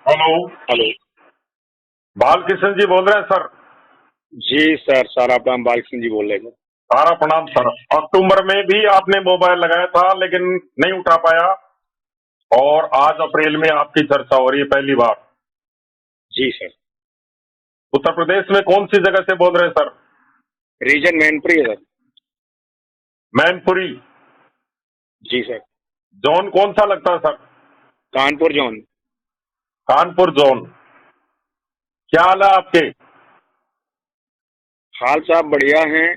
Hello. Hello. Balkishan जी बोल रहे हैं सर। जी सर, सारा नाम बाल सिंह जी बोल रहे थे। सारा प्रणाम सर। अक्टूबर में भी आपने मोबाइल लगाया था लेकिन नहीं उठा पाया, और आज अप्रैल में आपकी चर्चा हो रही है पहली बार। जी सर। उत्तर प्रदेश में कौन सी जगह से बोल रहे हैं सर? रीजन मैनपुरी है सर। मैनपुरी। जी सर। जोन कौन सा लगता है sir? Kanpur zone. Kanpur zone. क्या हाल है आपके? हाल साहब बढ़िया हैं।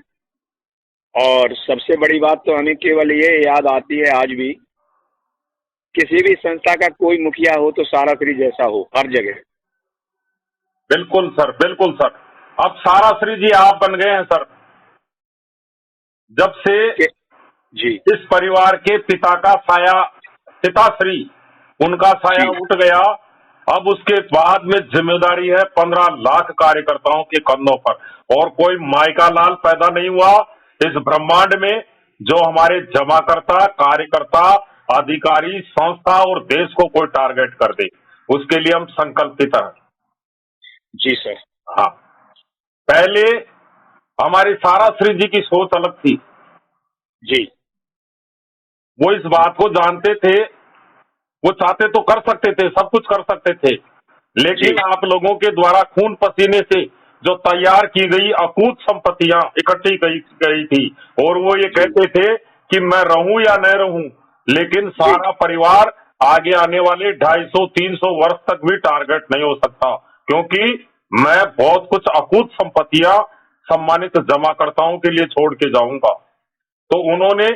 और सबसे बड़ी बात तो हमें केवल ये याद आती है आज भी, किसी भी संस्था का कोई मुखिया हो तो सारा श्री जैसा हो हर जगह। बिल्कुल सर, बिल्कुल सर। अब सारा श्री जी आप बन गए हैं सर। जब से के जी। इस परिवार के पिता का साया, पिताश्री, उनका साया जी। उठ गया। अब उसके बाद में जिम्मेदारी है 15 लाख कार्यकर्ताओं के कंधों पर। और कोई मायका लाल पैदा नहीं हुआ इस ब्रह्मांड में जो हमारे जमाकर्ता, कार्यकर्ता, अधिकारी, संस्था और देश को कोई टारगेट कर दे। उसके लिए हम संकल्पित हैं। जी सर। हाँ, पहले हमारी सारा श्री जी की सोच अलग थी। जी। वो इस बात को जानते थे, वो चाहते तो कर सकते थे, सब कुछ कर सकते थे, जी। लेकिन आप लोगों के द्वारा खून पसीने से जो तैयार की गई अकूत संपत्तियां इकट्ठी गई थी, और वो ये जी। कहते थे कि मैं रहूं या न रहूं, लेकिन जी। सारा परिवार आगे आने वाले 250-300 वर्ष तक भी टारगेट नहीं हो सकता, क्योंकि मैं बहुत कुछ अकूत संपत्तियां सम्मानित जमाकर्ताओं के लिए छोड़ के जाऊंगा। तो उन्होंने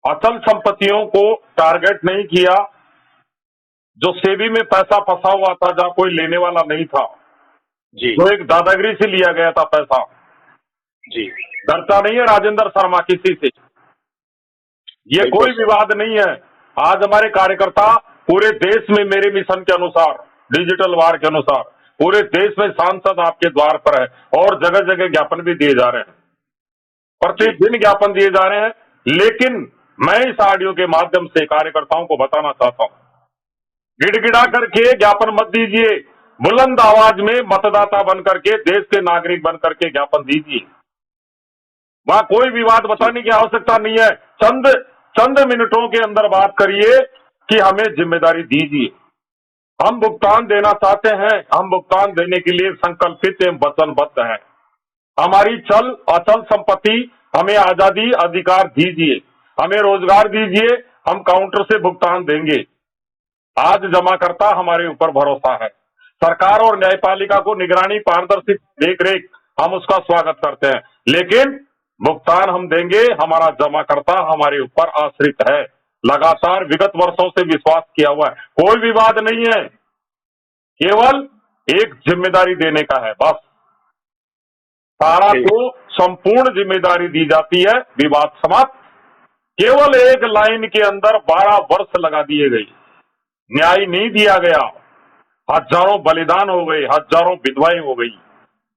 अचल संपत्तियों को टारगेट नहीं किया। जो सेवी में पैसा फंसा हुआ था, जहां कोई लेने वाला नहीं था, जी। जो एक दादागिरी से लिया गया था पैसा, जी। डरता नहीं है राजेंद्र शर्मा किसी से। ये बिल्कुल कोई सर। विवाद नहीं है। आज हमारे कार्यकर्ता पूरे देश में मेरे मिशन के अनुसार, डिजिटल वार के अनुसार, पूरे देश में सांसद आपके द्वार पर है, और जगह जगह ज्ञापन भी दिए जा रहे हैं, जी। प्रतिदिन ज्ञापन दिए जा रहे हैं। लेकिन मैं इस ऑडियो के माध्यम से कार्यकर्ताओं को बताना चाहता हूं, गिड़गिड़ा करके ज्ञापन मत दीजिए, बुलंद आवाज में मतदाता बन करके, देश के नागरिक बन करके ज्ञापन दीजिए। वहां कोई विवाद जी। बताने की आवश्यकता नहीं है। चंद चंद मिनटों के अंदर बात करिए कि हमें जिम्मेदारी दीजिए। हम भुगतान देना चाहते हैं, हम भुगतान देने के लिए संकल्पित एवं वचनबद्ध हैं। हमारी चल अचल संपत्ति, हमें आजादी, अधिकार दीजिए, हमें रोजगार दीजिए, हम काउंटर से भुगतान देंगे। आज जमाकर्ता हमारे ऊपर भरोसा है। सरकार और न्यायपालिका को निगरानी, पारदर्शी देखरेख, हम उसका स्वागत करते हैं, लेकिन भुगतान हम देंगे। हमारा जमाकर्ता हमारे ऊपर आश्रित है, लगातार विगत वर्षों से विश्वास किया हुआ है। कोई विवाद नहीं है, केवल एक जिम्मेदारी देने का है बस। सारा ठीक। को संपूर्ण जिम्मेदारी दी जाती है, विवाद समाप्त। केवल एक लाइन के अंदर 12 वर्ष लगा दिए गए, न्याय नहीं दिया गया। हजारों बलिदान हो गए, हजारों विधवाएं हो गई,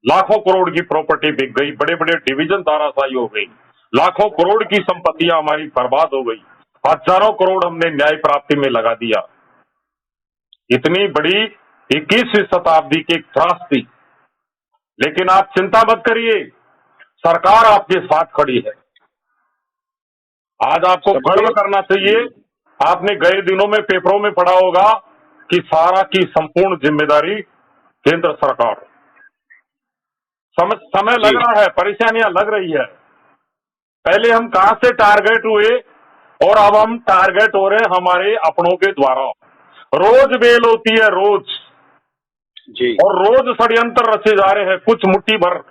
लाखों करोड़ की प्रॉपर्टी बिक गई, बड़े बड़े डिवीजन तानाशाही हो गई, लाखों करोड़ की संपत्तियां हमारी बर्बाद हो गई, हजारों करोड़ हमने न्याय प्राप्ति में लगा दिया। इतनी बड़ी 21वीं शताब्दी की त्रासदी, लेकिन आप चिंता मत करिए, सरकार आपके साथ खड़ी है। आज आपको सबसे। गर्व करना चाहिए। आपने गए दिनों में पेपरों में पढ़ा होगा कि सारा की संपूर्ण जिम्मेदारी केंद्र सरकार। समय जी। लग रहा है, परेशानियां लग रही है। पहले हम कहां से टारगेट हुए, और अब हम टारगेट हो रहे हैं हमारे अपनों के द्वारा। रोज बेल होती है, रोज, जी। और रोज षड्यंत्र रचे जा रहे हैं कुछ मुट्ठी भर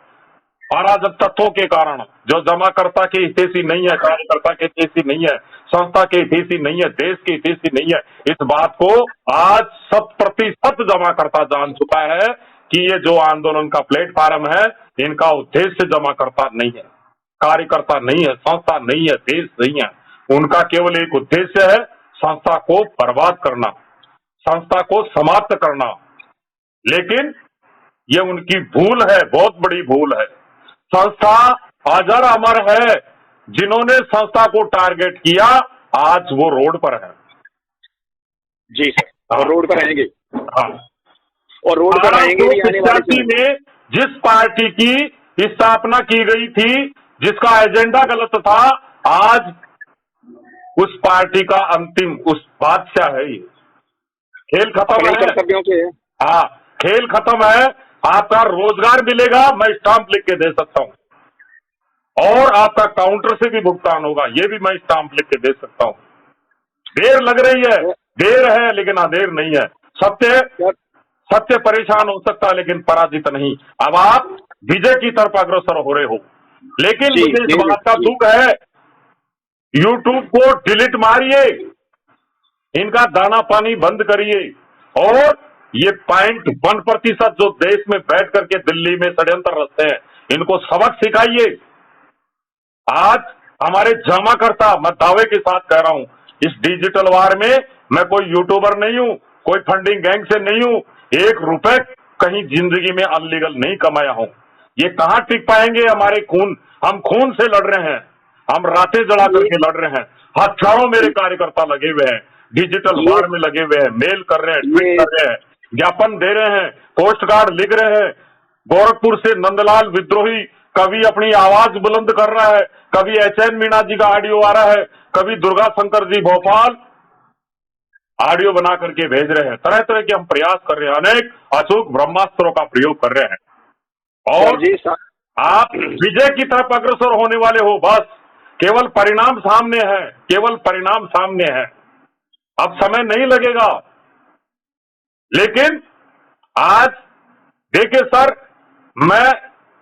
अराजक तत्वों के कारण, जो जमाकर्ता के हितैषी नहीं है, कार्यकर्ता के हितैषी नहीं है, संस्था के हितैषी नहीं है, देश के हितैषी नहीं है। इस बात को आज 100% जमाकर्ता जान चुका है कि ये जो आंदोलन का प्लेटफार्म है, इनका उद्देश्य जमाकर्ता नहीं है, कार्यकर्ता नहीं है, संस्था नहीं है, देश नहीं है। उनका केवल एक उद्देश्य है, संस्था को बर्बाद करना, संस्था को समाप्त करना। लेकिन ये उनकी भूल है, बहुत बड़ी भूल है। संस्था अजर अमर है। जिन्होंने संस्था को टारगेट किया, आज वो रोड पर है। जी सर। हाँ। और रोड पर आएंगे, हाँ, और रोड पर आएंगे भी आने वाले 1885 समय। में जिस पार्टी की स्थापना की गई थी, जिसका एजेंडा गलत था, आज उस पार्टी का अंतिम उस बादशाह है ये। खेल खत्म अपने ही है। कर्तव्यों से। हाँ, खेल खत्म है। आपका रोजगार मिलेगा, मैं स्टाम्प लिख के दे सकता हूँ, और आपका काउंटर से भी भुगतान होगा, ये भी मैं स्टाम्प लिख के दे सकता हूँ। देर लग रही है, देर है लेकिन अंधेर नहीं है। सत्य सत्य परेशान हो सकता है लेकिन पराजित नहीं। अब आप विजय की तरफ अग्रसर हो रहे हो, लेकिन जी मुझे इस जी बात का जी। दुख है, यूट्यूब को डिलीट मारिए, इनका दाना पानी बंद करिए, और ये 0.1% जो देश में बैठ करके दिल्ली में षड्यंत्र रचते हैं, इनको सबक सिखाइए। आज हमारे जमाकर्ता, मैं दावे के साथ कह रहा हूं, इस डिजिटल वार में मैं कोई यूट्यूबर नहीं हूं, कोई फंडिंग गैंग से नहीं हूं, 1 रुपए कहीं जिंदगी में अनलीगल नहीं कमाया हूं। ये कहां टिक पाएंगे हमारे खून, हम खून से लड़ रहे हैं, हम रातें जला करके लड़ रहे हैं, हजारों मेरे कार्यकर्ता लगे हुए हैं, डिजिटल ये वार में लगे हुए हैं, मेल कर रहे हैं, ट्वीट ये कर रहे हैं, ज्ञापन दे रहे हैं, पोस्ट कार्ड लिख रहे हैं। गोरखपुर से नंदलाल विद्रोही कभी अपनी आवाज बुलंद कर रहा है, कभी एचएन मीणा जी का ऑडियो आ रहा है, कभी दुर्गा शंकर जी भोपाल ऑडियो बना करके भेज रहे हैं। तरह तरह के हम प्रयास कर रहे हैं, अनेक अचूक ब्रह्मास्त्रों का प्रयोग कर रहे हैं, सर और जी आप विजय की तरफ अग्रसर होने वाले हो। बस केवल परिणाम सामने है, केवल परिणाम सामने है। अब समय नहीं लगेगा, लेकिन आज देखिए सर, मैं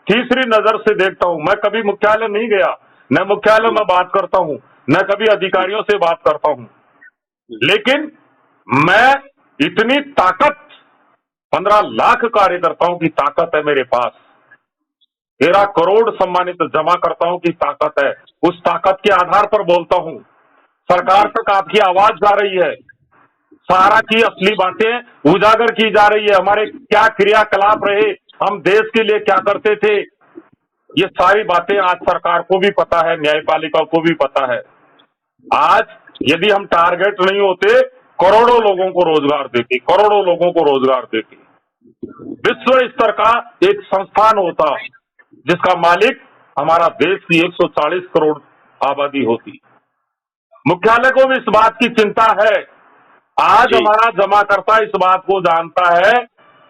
तीसरी नजर से देखता हूं। मैं कभी मुख्यालय नहीं गया, न मुख्यालय में बात करता हूं, न कभी अधिकारियों से बात करता हूं, लेकिन मैं इतनी ताकत, 15 लाख कार्यकर्ताओं की ताकत है मेरे पास, 13 करोड़ सम्मानित जमाकर्ताओं की ताकत है, उस ताकत के आधार पर बोलता हूं। सरकार तक आपकी आवाज जा रही है, सारा की असली बातें उजागर की जा रही है, हमारे क्या क्रियाकलाप रहे, हम देश के लिए क्या करते थे, ये सारी बातें आज सरकार को भी पता है, न्यायपालिका को भी पता है। आज यदि हम टारगेट नहीं होते, करोड़ों लोगों को रोजगार देते, करोड़ों लोगों को रोजगार देते, विश्व स्तर का एक संस्थान होता जिसका मालिक हमारा देश की 140 करोड़ आबादी होती। मुख्यालय को भी इस बात की चिंता है। आज जी हमारा जमाकर्ता इस बात को जानता है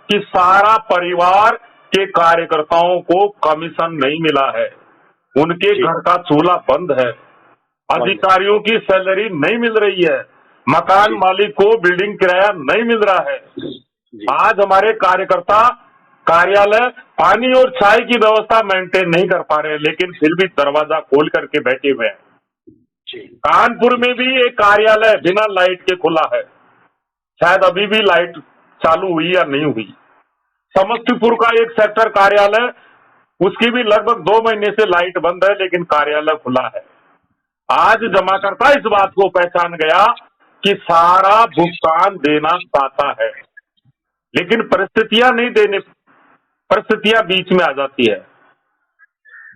कि सारा परिवार के कार्यकर्ताओं को कमीशन नहीं मिला है, उनके जी घर का चूल्हा बंद है, अधिकारियों की सैलरी नहीं मिल रही है, मकान जी मालिक को बिल्डिंग किराया नहीं मिल रहा है। जी आज हमारे कार्यकर्ता कार्यालय पानी और चाय की व्यवस्था मेंटेन नहीं कर पा रहे हैं, लेकिन फिर भी दरवाजा खोल करके बैठे हुए हैं। जी कानपुर में भी एक कार्यालय बिना लाइट के खुला है, शायद अभी भी लाइट चालू हुई या नहीं हुई। समस्तीपुर का एक सेक्टर कार्यालय, उसकी भी लगभग 2 महीने से लाइट बंद है, लेकिन कार्यालय खुला है। आज जमाकर्ता इस बात को पहचान गया कि सारा भुगतान देना चाहता है, लेकिन परिस्थितियां नहीं देने, परिस्थितियां बीच में आ जाती है।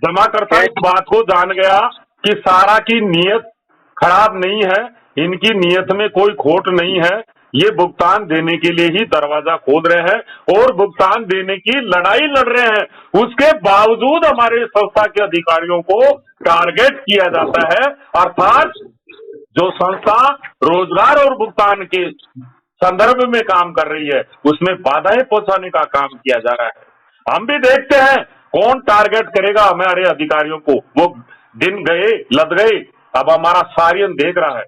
जमाकर्ता इस बात को जान गया कि सारा की नीयत खराब नहीं है, इनकी नीयत में कोई खोट नहीं है, ये भुगतान देने के लिए ही दरवाजा खोल रहे हैं और भुगतान देने की लड़ाई लड़ रहे हैं। उसके बावजूद हमारे संस्था के अधिकारियों को टारगेट किया जाता है, अर्थात जो संस्था रोजगार और भुगतान के संदर्भ में काम कर रही है, उसमें बाधाएं पहुंचाने का काम किया जा रहा है। हम भी देखते हैं कौन टारगेट करेगा हमारे अधिकारियों को। वो दिन गए, लद गए, अब हमारा सारियन देख रहा है।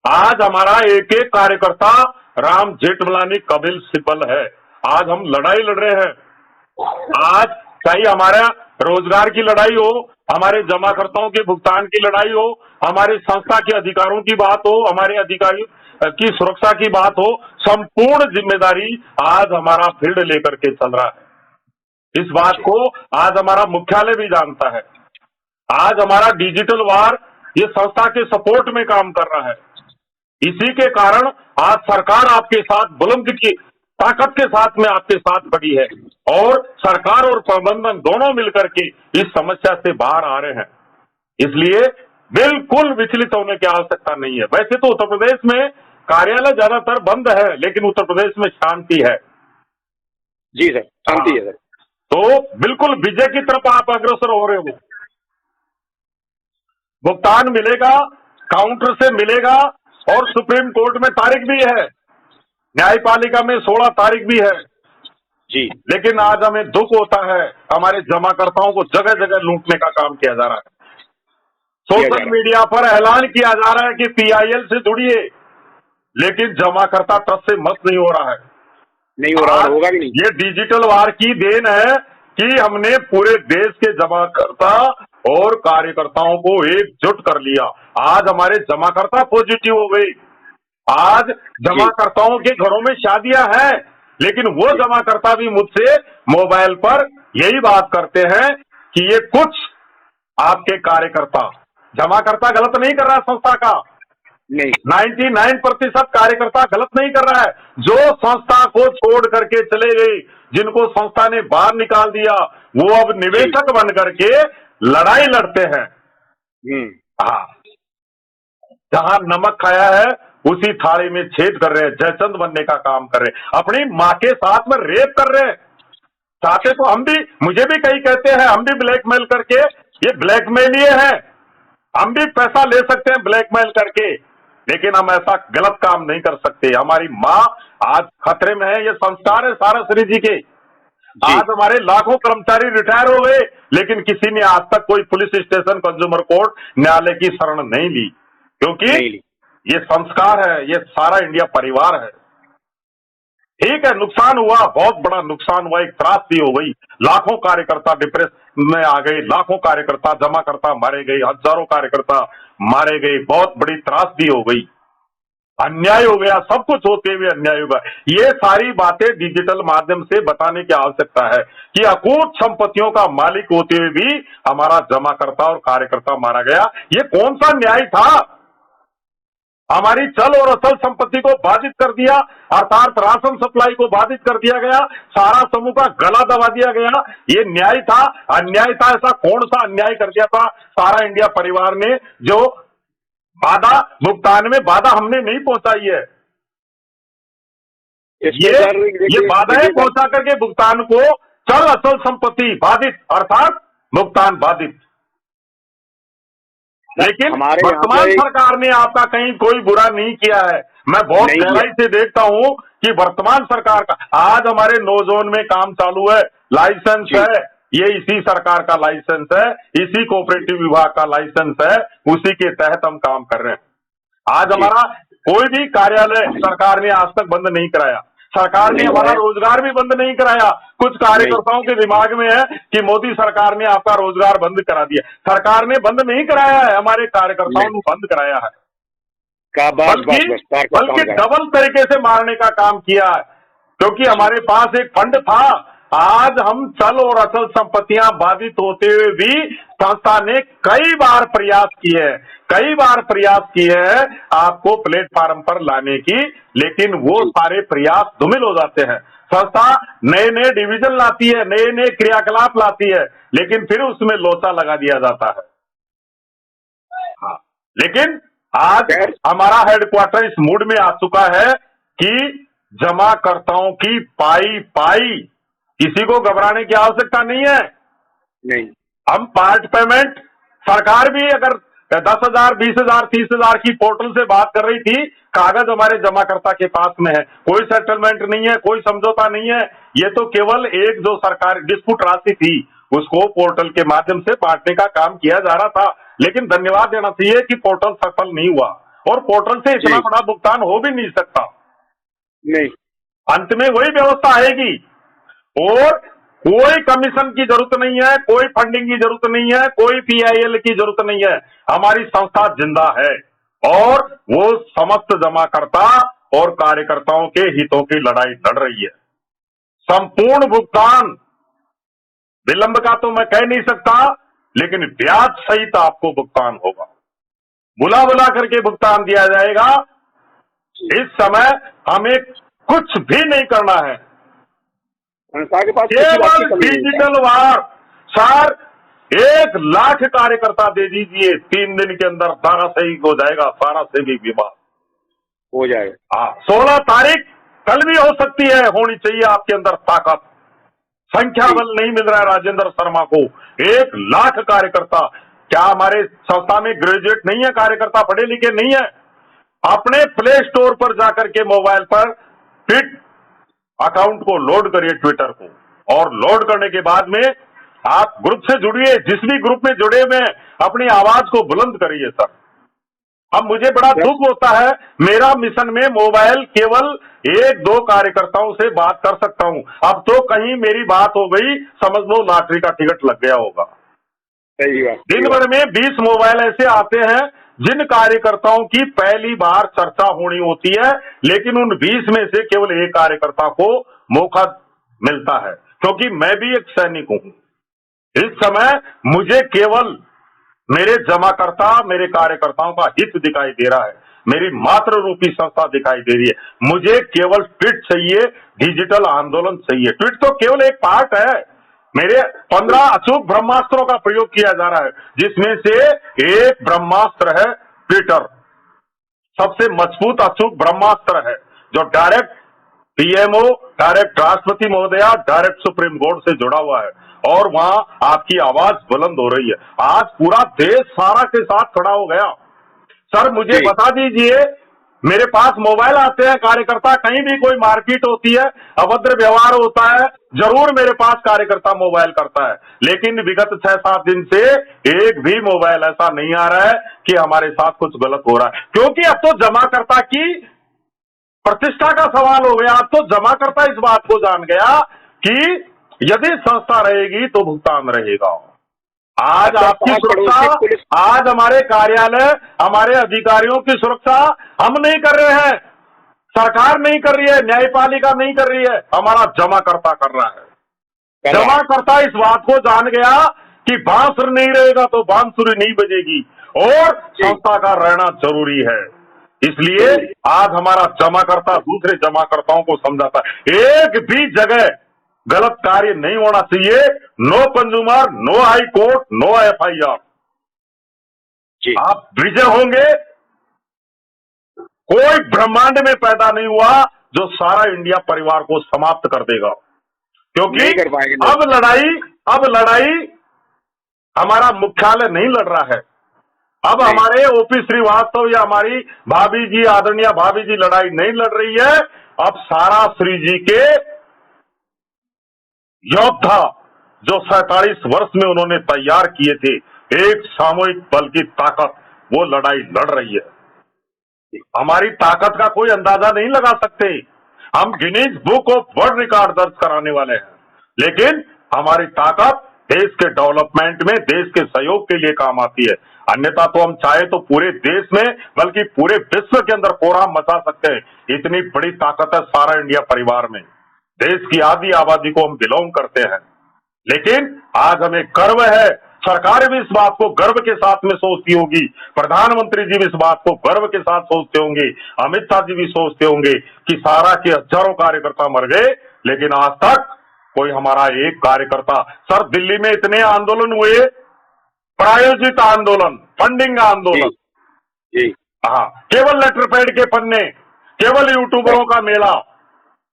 आज हमारा एक एक कार्यकर्ता राम जेठमलानी कपिल सिब्बल है। आज हम लड़ाई लड़ रहे हैं। आज चाहे हमारा रोजगार की लड़ाई हो, हमारे जमाकर्ताओं के भुगतान की लड़ाई हो, हमारे संस्था के अधिकारों की बात हो, हमारे अधिकारियों की सुरक्षा की बात हो, संपूर्ण जिम्मेदारी आज हमारा फील्ड लेकर के चल रहा है। इस बात को आज हमारा मुख्यालय भी जानता है। आज हमारा डिजिटल वार ये संस्था के सपोर्ट में काम कर रहा है। इसी के कारण आज सरकार आपके साथ बुलंद की ताकत के साथ में आपके साथ खड़ी है, और सरकार और प्रबंधन दोनों मिलकर के इस समस्या से बाहर आ रहे हैं। इसलिए बिल्कुल विचलित होने की आवश्यकता नहीं है। वैसे तो उत्तर प्रदेश में कार्यालय ज्यादातर बंद है, लेकिन उत्तर प्रदेश में शांति है। जी सर, शांति है सर। तो बिल्कुल विजय की तरफ आप अग्रसर हो रहे हो। भुगतान मिलेगा, काउंटर से मिलेगा, और सुप्रीम कोर्ट में तारीख भी है, न्यायपालिका में 16 तारीख भी है। जी। लेकिन आज हमें दुख होता है, हमारे जमाकर्ताओं को जगह जगह लूटने का काम किया जा रहा है। सोशल मीडिया पर ऐलान किया जा रहा है कि पीआईएल से जुड़िए, लेकिन जमाकर्ता ट्रस्ट से मत नहीं हो रहा है। नहीं हो रहा, होगा भी नहीं। ये डिजिटल वार की देन है कि हमने पूरे देश के जमाकर्ता और कार्यकर्ताओं को एकजुट कर लिया। आज हमारे जमाकर्ता पॉजिटिव हो गई। आज जमाकर्ताओं के घरों में शादियां हैं, लेकिन वो जमाकर्ता भी मुझसे मोबाइल पर यही बात करते हैं कि ये कुछ आपके कार्यकर्ता, जमाकर्ता गलत नहीं कर रहा संस्था का, नहीं, 99% कार्यकर्ता गलत नहीं कर रहा है। जो संस्था को छोड़ करके चले गए, जिनको संस्था ने बाहर निकाल दिया, वो अब निवेशक बन करके लड़ाई लड़ते हैं। हाँ, जहां नमक खाया है उसी थाली में छेद कर रहे हैं, जयचंद बनने का काम कर रहे हैं, अपनी माँ के साथ में रेप कर रहे हैं। चाहते तो हम भी, मुझे भी कई कहते हैं हम भी ब्लैकमेल करके, ये ब्लैकमेल ही है, हम भी पैसा ले सकते हैं ब्लैकमेल करके, लेकिन हम ऐसा गलत काम नहीं कर सकते। हमारी माँ आज खतरे में है। ये संस्कार है साराश्री जी के। आज हमारे लाखों कर्मचारी रिटायर हो गए, लेकिन किसी ने आज तक कोई पुलिस स्टेशन, कंज्यूमर कोर्ट, न्यायालय की शरण नहीं ली, क्योंकि ये संस्कार है, ये सारा इंडिया परिवार है। ठीक है, नुकसान हुआ, बहुत बड़ा नुकसान हुआ, एक त्रासदी हो गई, लाखों कार्यकर्ता डिप्रेशन में आ गए, लाखों कार्यकर्ता जमाकर्ता मारे गए, हजारों कार्यकर्ता मारे गए, बहुत बड़ी त्रासदी हो गई, अन्याय हो गया, सब कुछ होते हुए अन्याय होगा। ये सारी बातें डिजिटल माध्यम से बताने की आवश्यकता है कि अकूत संपत्तियों का मालिक होते हुए भी हमारा जमाकर्ता और कार्यकर्ता मारा गया। ये कौन सा न्याय था? हमारी चल और अचल संपत्ति को बाधित कर दिया, अर्थात राशन सप्लाई को बाधित कर दिया गया, सारा समूह का गला दबा दिया गया। ये न्याय था? अन्याय था? ऐसा कौन सा अन्याय कर दिया था सारा इंडिया परिवार ने, जो बाधा भुगतान में बाधा हमने नहीं पहुंचाई है? ये बाधाएं पहुंचा करके भुगतान को, चल अचल संपत्ति बाधित अर्थात भुगतान बाधित। लेकिन वर्तमान सरकार ने आपका कहीं कोई बुरा नहीं किया है। मैं बहुत गहराई से देखता हूं कि वर्तमान सरकार का आज हमारे नो जोन में काम चालू है, लाइसेंस है, ये इसी सरकार का लाइसेंस है, इसी कोऑपरेटिव विभाग का लाइसेंस है, उसी के तहत हम काम कर रहे हैं। आज हमारा कोई भी कार्यालय सरकार ने आज तक बंद नहीं कराया, सरकार ने हमारा रोजगार भी बंद नहीं कराया। कुछ कार्यकर्ताओं के दिमाग में है कि मोदी सरकार ने आपका रोजगार बंद करा दिया। सरकार ने बंद नहीं कराया है, हमारे कार्यकर्ताओं ने बंद कराया है, बल्कि डबल तरीके से मारने का काम किया है, क्योंकि हमारे पास एक फंड था। आज हम चल और अचल संपत्तियां बाधित होते हुए भी संस्था ने कई बार प्रयास किए हैं आपको प्लेटफार्म पर लाने की, लेकिन वो सारे प्रयास धूमिल हो जाते हैं। संस्था नए नए डिवीजन लाती है, नए नए क्रियाकलाप लाती है, लेकिन फिर उसमें लोचा लगा दिया जाता है। हाँ, लेकिन आज हमारा हेडक्वार्टर इस मूड में आ चुका है कि जमाकर्ताओं की पाई किसी को घबराने की आवश्यकता नहीं है। नहीं, हम पार्ट पेमेंट, सरकार भी अगर 10,000, 20,000, 30,000 की पोर्टल से बात कर रही थी, कागज हमारे जमाकर्ता के पास में है, कोई सेटलमेंट नहीं है, कोई समझौता नहीं है। ये तो केवल एक जो सरकार डिस्प्यूट राशि थी उसको पोर्टल के माध्यम से बांटने का काम किया जा रहा था, लेकिन धन्यवाद देना चाहिए कि पोर्टल सफल नहीं हुआ, और पोर्टल से इतना बड़ा भुगतान हो भी नहीं सकता। नहीं, अंत में वही व्यवस्था आएगी, और कोई कमीशन की जरूरत नहीं है, कोई फंडिंग की जरूरत नहीं है, कोई पीआईएल की जरूरत नहीं है। हमारी संस्था जिंदा है और वो समस्त जमाकर्ता और कार्यकर्ताओं के हितों की लड़ाई लड़ रही है। संपूर्ण भुगतान, विलंब का तो मैं कह नहीं सकता, लेकिन ब्याज सहित आपको भुगतान होगा, बुला करके भुगतान दिया जाएगा। इस समय हमें कुछ भी नहीं करना है, के पास केवल डिजिटल वार। सर 1 लाख कार्यकर्ता दे दीजिए, 3 दिन के अंदर सारा सही हो जाएगा, सारा सही विवाद हो जाएगा। हाँ, 16 तारीख कल भी हो सकती है, होनी चाहिए आपके अंदर ताकत। संख्या बल नहीं मिल रहा है राजेंद्र शर्मा को। 1 लाख कार्यकर्ता, क्या हमारे संस्था में ग्रेजुएट नहीं है कार्यकर्ता, पढ़े लिखे नहीं है? अपने प्ले स्टोर पर जाकर के मोबाइल पर ट्वीट अकाउंट को लोड करिए, ट्विटर को, और लोड करने के बाद में आप ग्रुप से जुड़िए, जिस भी ग्रुप में जुड़े हुए हैं अपनी आवाज को बुलंद करिए सर। अब मुझे बड़ा दुख होता है, मेरा मिशन में मोबाइल केवल 1-2 कार्यकर्ताओं से बात कर सकता हूं। अब तो कहीं मेरी बात हो गई, समझ लो लॉटरी का टिकट लग गया होगा। सही बात। दिन भर में 20 मोबाइल ऐसे आते हैं जिन कार्यकर्ताओं की पहली बार चर्चा होनी होती है, लेकिन उन 20 में से केवल 1 कार्यकर्ता को मौका मिलता है, क्योंकि मैं भी एक सैनिक हूं। इस समय मुझे केवल मेरे जमाकर्ता, मेरे कार्यकर्ताओं का हित दिखाई दे रहा है, मेरी मातृ रूपी संस्था दिखाई दे रही है। मुझे केवल ट्वीट चाहिए, डिजिटल आंदोलन चाहिए। ट्वीट तो केवल एक पार्ट है, मेरे 15 अचूक ब्रह्मास्त्रों का प्रयोग किया जा रहा है, जिसमें से एक ब्रह्मास्त्र है ट्विटर। सबसे मजबूत अचूक ब्रह्मास्त्र है, जो डायरेक्ट पीएमओ, डायरेक्ट राष्ट्रपति महोदया, डायरेक्ट सुप्रीम कोर्ट से जुड़ा हुआ है, और वहां आपकी आवाज बुलंद हो रही है। आज पूरा देश सारा के साथ खड़ा हो गया। सर मुझे बता दीजिए, मेरे पास मोबाइल आते हैं कार्यकर्ता, कहीं भी कोई मारपीट होती है, अभद्र व्यवहार होता है, जरूर मेरे पास कार्यकर्ता मोबाइल करता है, लेकिन विगत 6-7 दिन से एक भी मोबाइल ऐसा नहीं आ रहा है कि हमारे साथ कुछ गलत हो रहा है। क्योंकि अब तो जमाकर्ता की प्रतिष्ठा का सवाल हो गया। अब तो जमाकर्ता इस बात को जान गया कि यदि संस्था रहेगी तो भुगतान रहेगा। आज आपकी सुरक्षा, आज हमारे कार्यालय, हमारे अधिकारियों की सुरक्षा हम नहीं कर रहे हैं, सरकार नहीं कर रही है, न्यायपालिका नहीं कर रही है, हमारा जमाकर्ता कर रहा है। जमाकर्ता इस बात को जान गया कि बांसुरी नहीं रहेगा तो बांसुरी नहीं बजेगी, और संस्था का रहना जरूरी है। इसलिए आज हमारा जमाकर्ता दूसरे जमाकर्ताओं को समझाता है, एक भी जगह गलत कार्य नहीं होना चाहिए। No consumer, no high court, no FIR. आप विजय होंगे। कोई ब्रह्मांड में पैदा नहीं हुआ जो सारा इंडिया परिवार को समाप्त कर देगा, क्योंकि अब लड़ाई हमारा मुख्यालय नहीं लड़ रहा है। अब हमारे ओपी श्रीवास्तव या हमारी भाभी जी, आदरणीय भाभी जी लड़ाई नहीं लड़ रही है। अब सारा श्री जी के योद्धा जो 47 वर्ष में उन्होंने तैयार किए थे, एक सामूहिक बल की ताकत, वो लड़ाई लड़ रही है। हमारी ताकत का कोई अंदाजा नहीं लगा सकते। हम Guinness book of world record दर्ज कराने वाले हैं, लेकिन हमारी ताकत देश के डेवलपमेंट में, देश के सहयोग के लिए काम आती है। अन्यथा तो हम चाहे तो पूरे देश में, बल्कि पूरे विश्व के अंदर कोहराम मचा सकते हैं। इतनी बड़ी ताकत है सारा इंडिया परिवार में। देश की आधी आबादी को हम बिलोंग करते हैं, लेकिन आज हमें गर्व है। सरकार भी इस बात को गर्व के साथ में सोचती होगी, प्रधानमंत्री जी भी इस बात को गर्व के साथ सोचते होंगे, अमित शाह जी भी सोचते होंगे कि सारा के हजारों कार्यकर्ता मर गए, लेकिन आज तक कोई हमारा एक कार्यकर्ता। सर दिल्ली में इतने आंदोलन हुए, प्रायोजित आंदोलन, फंडिंग आंदोलन, हाँ, केवल लेटर पैड के पन्ने, केवल यूट्यूबरों का मेला,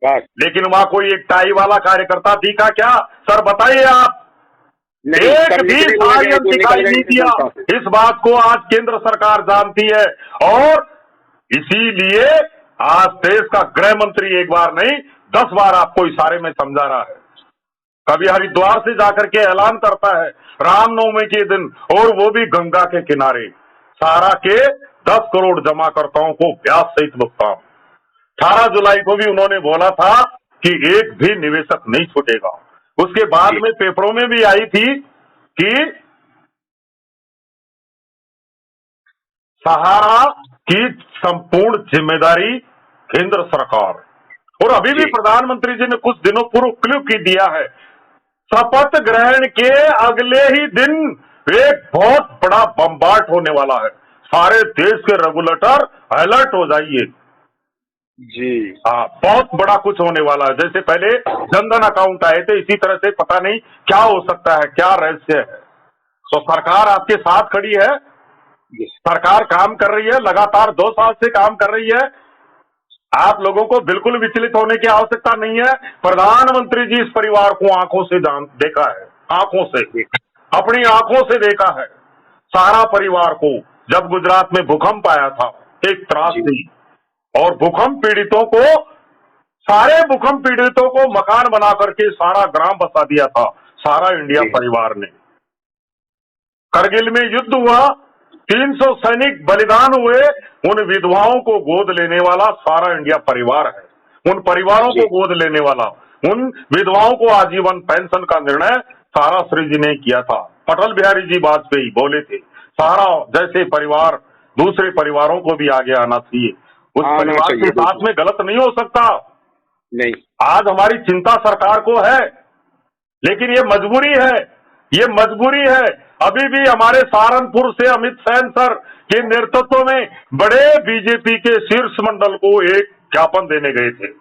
लेकिन वहां कोई एक टाई वाला कार्यकर्ता दिखा क्या? सर बताइए आप। एक भी साड़ियां दिखाई नहीं दिया। इस बात को आज केंद्र सरकार जानती है, और इसीलिए आज देश का गृह मंत्री एक बार नहीं 10 बार आपको इशारे में समझा रहा है। कभी हरिद्वार से जाकर के ऐलान करता है रामनवमी के दिन, और वो भी गंगा के किनारे, सारा के 10 करोड़ जमाकर्ताओं को ब्याज सहित भुगतान। 18 जुलाई को भी उन्होंने बोला था कि एक भी निवेशक नहीं छूटेगा। उसके बाद में पेपरों में भी आई थी कि सहारा की संपूर्ण जिम्मेदारी केंद्र सरकार, और अभी भी प्रधानमंत्री जी ने कुछ दिनों पूर्व क्लिप की दिया है, शपथ ग्रहण के अगले ही दिन एक बहुत बड़ा बम्बार्ट होने वाला है। सारे देश के रेगुलेटर अलर्ट हो जाइए जी। हाँ, बहुत बड़ा कुछ होने वाला है। जैसे पहले जनधन अकाउंट आए थे, इसी तरह से पता नहीं क्या हो सकता है, क्या रहस्य है। तो सरकार आपके साथ खड़ी है, सरकार काम कर रही है, लगातार 2 साल से काम कर रही है। आप लोगों को बिल्कुल विचलित होने की आवश्यकता नहीं है। प्रधानमंत्री जी इस परिवार को आंखों से देखा है, आंखों से, अपनी आंखों से देखा है। सारा परिवार को, जब गुजरात में भूकंप आया था, एक त्रासदी, और भूकंप पीड़ितों को, सारे भूकंप पीड़ितों को मकान बना करके सारा ग्राम बसा दिया था, सारा इंडिया परिवार ने। करगिल में युद्ध हुआ, 300 सैनिक बलिदान हुए, उन विधवाओं को गोद लेने वाला सारा इंडिया परिवार है। उन परिवारों को गोद लेने वाला, उन विधवाओं को आजीवन पेंशन का निर्णय सारा श्री जी ने किया था। अटल बिहारी जी वाजपेयी बोले थे, सारा जैसे परिवार दूसरे परिवारों को भी आगे आना चाहिए। उस परिवार के साथ में गलत नहीं हो सकता। नहीं, आज हमारी चिंता सरकार को है, लेकिन ये मजबूरी है, ये मजबूरी है। अभी भी हमारे सहारनपुर से अमित सेन सर के नेतृत्व में बड़े बीजेपी के शीर्ष मंडल को एक ज्ञापन देने गए थे।